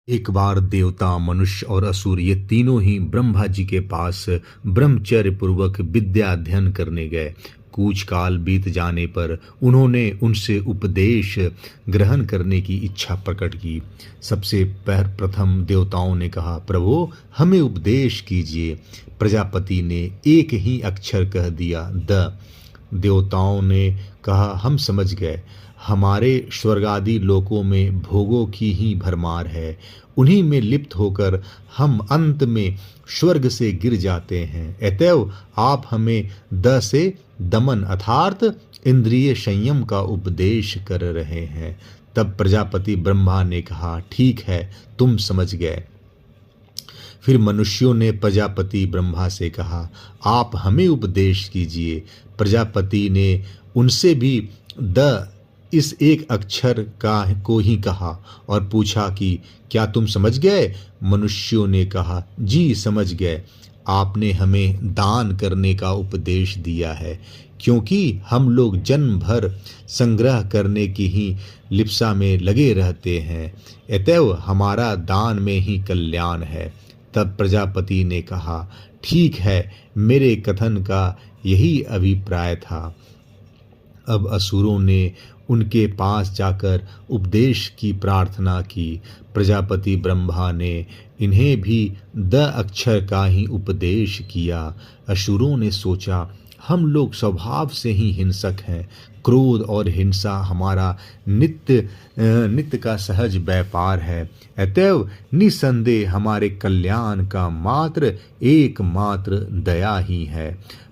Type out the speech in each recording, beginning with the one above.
एक बार देवता, मनुष्य और असुर ये तीनों ही ब्रह्मा जी के पास ब्रह्मचर्य पूर्वक विद्या अध्ययन करने गए। कुछ काल बीत जाने पर उन्होंने उनसे उपदेश ग्रहण करने की इच्छा प्रकट की। सबसे प्रथम देवताओं ने कहा, प्रभु हमें उपदेश कीजिए। प्रजापति ने एक ही अक्षर कह दिया, द। देवताओं ने कहा, हम समझ गए। हमारे स्वर्गादि लोकों में भोगों की ही भरमार है, उन्हीं में लिप्त होकर हम अंत में स्वर्ग से गिर जाते हैं। अतएव आप हमें द से दमन अर्थात इंद्रिय संयम का उपदेश कर रहे हैं। तब प्रजापति ब्रह्मा ने कहा, ठीक है, तुम समझ गए। फिर मनुष्यों ने प्रजापति ब्रह्मा से कहा, आप हमें उपदेश कीजिए। प्रजापति ने उनसे भी द इस एक अक्षर को ही कहा और पूछा कि क्या तुम समझ गए? मनुष्यों ने कहा, जी समझ गए। आपने हमें दान करने का उपदेश दिया है, क्योंकि हम लोग जन्म भर संग्रह करने की ही लिप्सा में लगे रहते हैं। अतएव हमारा दान में ही कल्याण है। तब प्रजापति ने कहा, ठीक है, मेरे कथन का यही अभिप्राय था। अब असुरों ने उनके पास जाकर उपदेश की प्रार्थना की। प्रजापति ब्रह्मा ने इन्हें भी द अक्षर का ही उपदेश किया। असुरों ने सोचा, हम लोग स्वभाव से ही हिंसक हैं। क्रोध और हिंसा हमारा नित्य का सहज व्यापार है। अतएव निसंदेह हमारे कल्याण का मात्र एकमात्र दया ही है।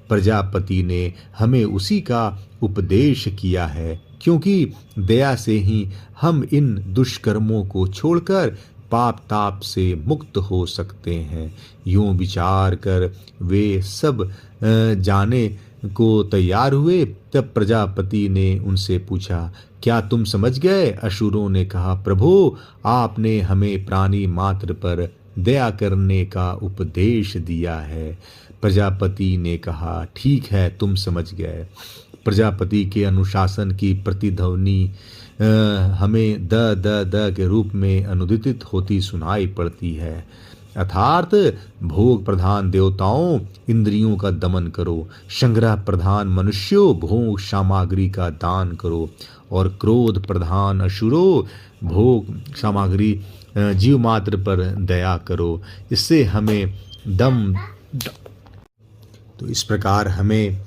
प्रजापति ने हमें उसी का उपदेश किया है, क्योंकि दया से ही हम इन दुष्कर्मों को छोड़कर पाप ताप से मुक्त हो सकते हैं। यूं विचार कर वे सब जाने को तैयार हुए। तब प्रजापति ने उनसे पूछा, क्या तुम समझ गए? असुरों ने कहा, प्रभु आपने हमें प्राणी मात्र पर दया करने का उपदेश दिया है। प्रजापति ने कहा, ठीक है, तुम समझ गए। प्रजापति के अनुशासन की प्रतिध्वनि हमें द द द के रूप में अनुदित होती सुनाई पड़ती है। अर्थात भोग प्रधान देवताओं, इंद्रियों का दमन करो। संग्रह प्रधान मनुष्यों, भोग सामग्री का दान करो। और क्रोध प्रधान असुरों, भोग सामग्री जीव मात्र पर दया करो। इससे हमें तो इस प्रकार हमें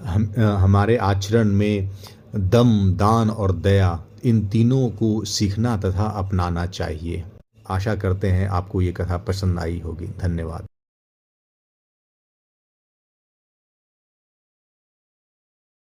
हमारे आचरण में दम, दान और दया, इन तीनों को सीखना तथा अपनाना चाहिए। आशा करते हैं आपको ये कथा पसंद आई होगी। धन्यवाद।